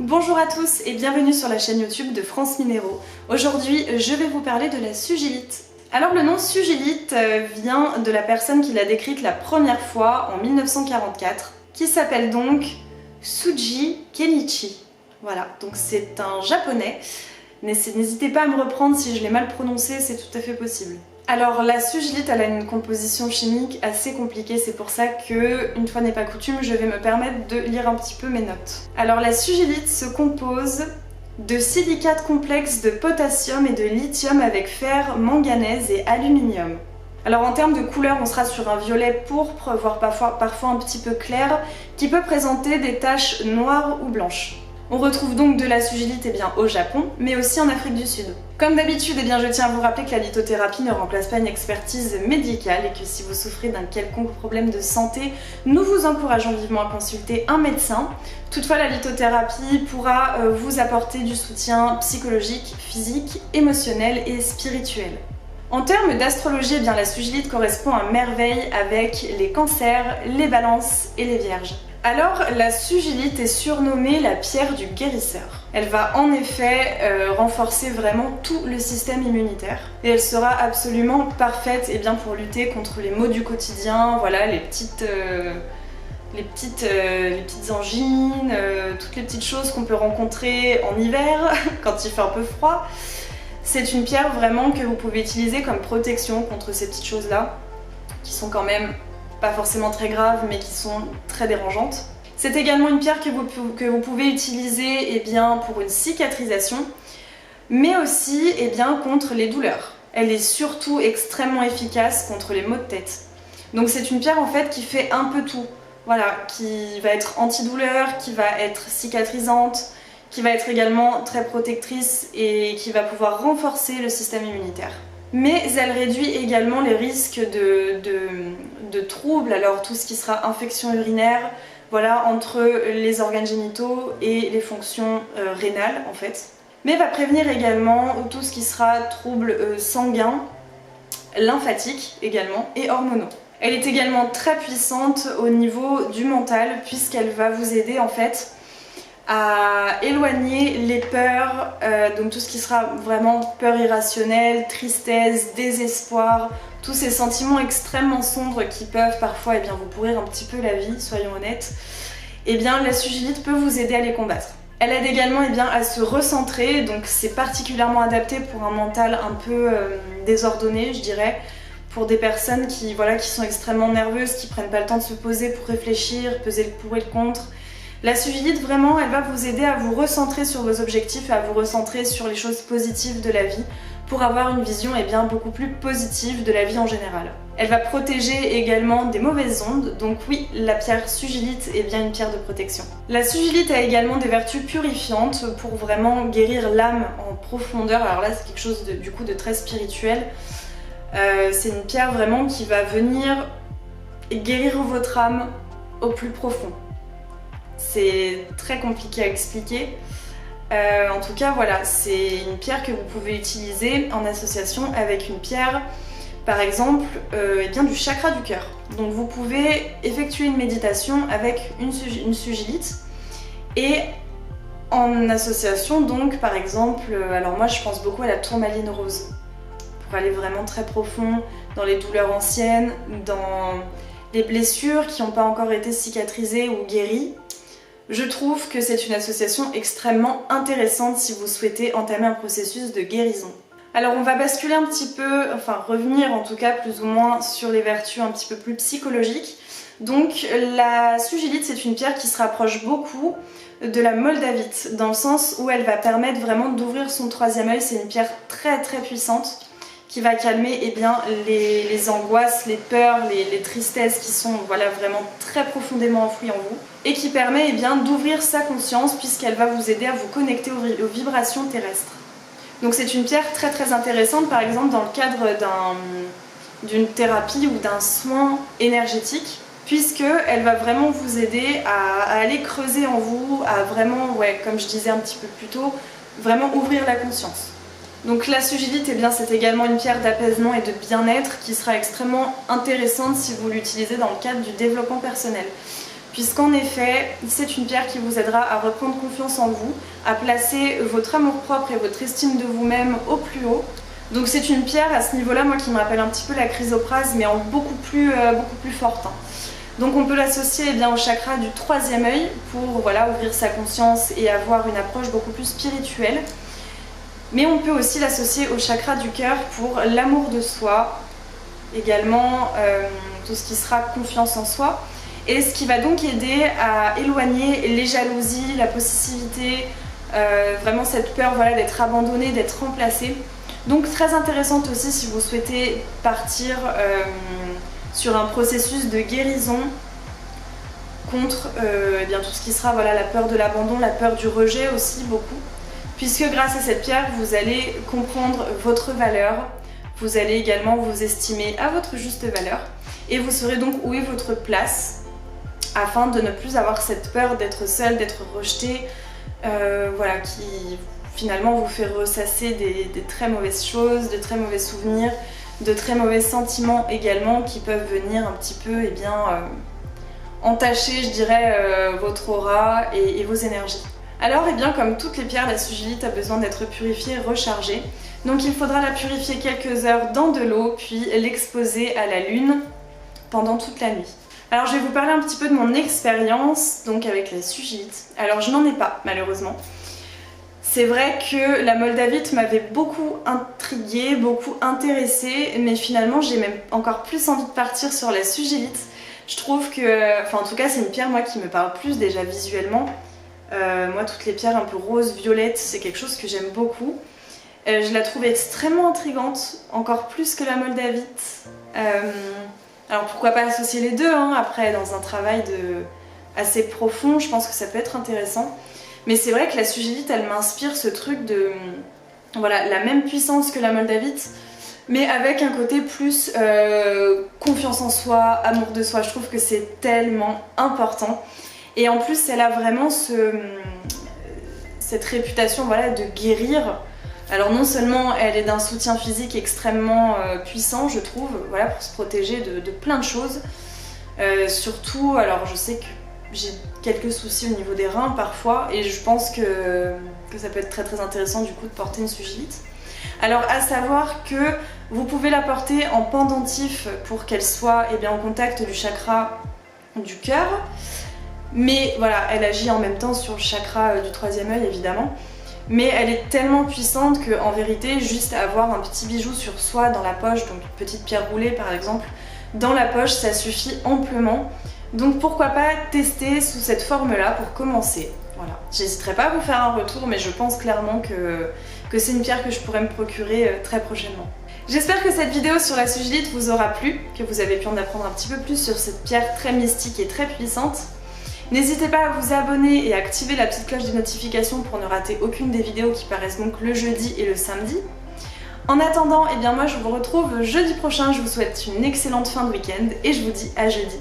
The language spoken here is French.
Bonjour à tous et bienvenue sur la chaîne YouTube de France Minéraux. Aujourd'hui, je vais vous parler de la sugilite. Alors le nom sugilite vient de la personne qui l'a décrite la première fois en 1944, qui s'appelle donc Tsuji Kenichi. Voilà, donc c'est un japonais. N'hésitez pas à me reprendre si je l'ai mal prononcé, c'est tout à fait possible. Alors la sugilite, elle a une composition chimique assez compliquée, c'est pour ça que, une fois n'est pas coutume, je vais me permettre de lire un petit peu mes notes. Alors la sugilite se compose de silicate complexe de potassium et de lithium avec fer, manganèse et aluminium. Alors en termes de couleur, on sera sur un violet pourpre, voire parfois un petit peu clair, qui peut présenter des taches noires ou blanches. On retrouve donc de la sugilite au Japon, mais aussi en Afrique du Sud. Comme d'habitude, je tiens à vous rappeler que la lithothérapie ne remplace pas une expertise médicale et que si vous souffrez d'un quelconque problème de santé, nous vous encourageons vivement à consulter un médecin. Toutefois, la lithothérapie pourra vous apporter du soutien psychologique, physique, émotionnel et spirituel. En termes d'astrologie, la sugilite correspond à merveille avec les cancers, les balances et les vierges. Alors, la sugilite est surnommée la pierre du guérisseur. Elle va en effet renforcer vraiment tout le système immunitaire et elle sera absolument parfaite pour lutter contre les maux du quotidien, voilà, les petites angines, toutes les petites choses qu'on peut rencontrer en hiver quand il fait un peu froid. C'est une pierre vraiment que vous pouvez utiliser comme protection contre ces petites choses-là, qui sont quand même pas forcément très graves, mais qui sont très dérangeantes. C'est également une pierre que vous pouvez utiliser pour une cicatrisation, mais aussi contre les douleurs. Elle est surtout extrêmement efficace contre les maux de tête. Donc c'est une pierre en fait qui fait un peu tout. Voilà, qui va être antidouleur, qui va être cicatrisante, qui va être également très protectrice et qui va pouvoir renforcer le système immunitaire. Mais elle réduit également les risques de troubles, alors tout ce qui sera infection urinaire, voilà, entre les organes génitaux et les fonctions rénales en fait. Mais va prévenir également tout ce qui sera troubles sanguins, lymphatiques également et hormonaux. Elle est également très puissante au niveau du mental puisqu'elle va vous aider en fait à éloigner les peurs, donc tout ce qui sera vraiment peur irrationnelle, tristesse, désespoir, tous ces sentiments extrêmement sombres qui peuvent parfois vous pourrir un petit peu la vie, soyons honnêtes. La sugilite peut vous aider à les combattre. Elle aide également à se recentrer, donc c'est particulièrement adapté pour un mental un peu désordonné, je dirais, pour des personnes qui sont extrêmement nerveuses, qui prennent pas le temps de se poser pour réfléchir, peser le pour et le contre. La sugilite, vraiment, elle va vous aider à vous recentrer sur vos objectifs, à vous recentrer sur les choses positives de la vie pour avoir une vision beaucoup plus positive de la vie en général. Elle va protéger également des mauvaises ondes, donc oui, la pierre sugilite est bien une pierre de protection. La sugilite a également des vertus purifiantes pour vraiment guérir l'âme en profondeur. Alors là, c'est quelque chose de très spirituel. C'est une pierre vraiment qui va venir guérir votre âme au plus profond. C'est très compliqué à expliquer. En tout cas, voilà, c'est une pierre que vous pouvez utiliser en association avec une pierre, par exemple, du chakra du cœur. Donc vous pouvez effectuer une méditation avec une sugilite et en association, donc par exemple, alors moi je pense beaucoup à la tourmaline rose pour aller vraiment très profond dans les douleurs anciennes, dans les blessures qui n'ont pas encore été cicatrisées ou guéries. Je trouve que c'est une association extrêmement intéressante si vous souhaitez entamer un processus de guérison. Alors on va basculer un petit peu, revenir en tout cas plus ou moins sur les vertus un petit peu plus psychologiques. Donc la sugilite, c'est une pierre qui se rapproche beaucoup de la moldavite, dans le sens où elle va permettre vraiment d'ouvrir son troisième œil. C'est une pierre très très puissante qui va calmer les angoisses, les peurs, les tristesses qui sont vraiment très profondément enfouies en vous et qui permet d'ouvrir sa conscience puisqu'elle va vous aider à vous connecter aux vibrations terrestres. Donc c'est une pierre très très intéressante par exemple dans le cadre d'une thérapie ou d'un soin énergétique puisqu'elle va vraiment vous aider à aller creuser en vous, à vraiment, comme je disais un petit peu plus tôt, vraiment ouvrir la conscience. Donc la sugilite, c'est également une pierre d'apaisement et de bien-être qui sera extrêmement intéressante si vous l'utilisez dans le cadre du développement personnel. puisqu'en effet, c'est une pierre qui vous aidera à reprendre confiance en vous, à placer votre amour-propre et votre estime de vous-même au plus haut. Donc c'est une pierre à ce niveau-là, moi qui me rappelle un petit peu la chrysoprase, mais en beaucoup plus forte. Donc on peut l'associer au chakra du troisième œil pour ouvrir sa conscience et avoir une approche beaucoup plus spirituelle. Mais on peut aussi l'associer au chakra du cœur pour l'amour de soi, également tout ce qui sera confiance en soi. Et ce qui va donc aider à éloigner les jalousies, la possessivité, vraiment cette peur d'être abandonné, d'être remplacé. Donc très intéressante aussi si vous souhaitez partir sur un processus de guérison contre tout ce qui sera la peur de l'abandon, la peur du rejet aussi beaucoup. Puisque grâce à cette pierre, vous allez comprendre votre valeur, vous allez également vous estimer à votre juste valeur et vous saurez donc où est votre place afin de ne plus avoir cette peur d'être seul, d'être rejeté, qui finalement vous fait ressasser des très mauvaises choses, de très mauvais souvenirs, de très mauvais sentiments également qui peuvent venir un petit peu entacher, je dirais, votre aura et vos énergies. Alors, comme toutes les pierres, la sugilite a besoin d'être purifiée, rechargée. Donc il faudra la purifier quelques heures dans de l'eau, puis l'exposer à la lune pendant toute la nuit. Alors je vais vous parler un petit peu de mon expérience donc avec la sugilite. Alors je n'en ai pas malheureusement. C'est vrai que la moldavite m'avait beaucoup intriguée, beaucoup intéressée, mais finalement j'ai même encore plus envie de partir sur la sugilite. Je trouve que, en tout cas c'est une pierre moi qui me parle plus déjà visuellement. Moi toutes les pierres un peu roses, violettes, c'est quelque chose que j'aime beaucoup. Je la trouve extrêmement intrigante, encore plus que la moldavite. Alors pourquoi pas associer les deux après dans un travail assez profond, je pense que ça peut être intéressant. Mais c'est vrai que la sugilite elle m'inspire ce truc de la même puissance que la moldavite, mais avec un côté plus confiance en soi, amour de soi. Je trouve que c'est tellement important. Et en plus elle a vraiment cette réputation de guérir. Alors non seulement elle est d'un soutien physique extrêmement puissant je trouve, pour se protéger de plein de choses. Surtout, alors je sais que j'ai quelques soucis au niveau des reins parfois et je pense que ça peut être très très intéressant du coup de porter une sugilite. Alors à savoir que vous pouvez la porter en pendentif pour qu'elle soit en contact du chakra du cœur. Mais elle agit en même temps sur le chakra du troisième œil évidemment. Mais elle est tellement puissante qu'en vérité, juste avoir un petit bijou sur soi dans la poche, donc une petite pierre roulée par exemple, dans la poche, ça suffit amplement. Donc pourquoi pas tester sous cette forme-là pour commencer. Voilà. J'hésiterai pas à vous faire un retour, mais je pense clairement que c'est une pierre que je pourrais me procurer très prochainement. J'espère que cette vidéo sur la sugilite vous aura plu, que vous avez pu en apprendre un petit peu plus sur cette pierre très mystique et très puissante. N'hésitez pas à vous abonner et à activer la petite cloche de notification pour ne rater aucune des vidéos qui paraissent donc le jeudi et le samedi. En attendant, moi je vous retrouve jeudi prochain, je vous souhaite une excellente fin de week-end et je vous dis à jeudi.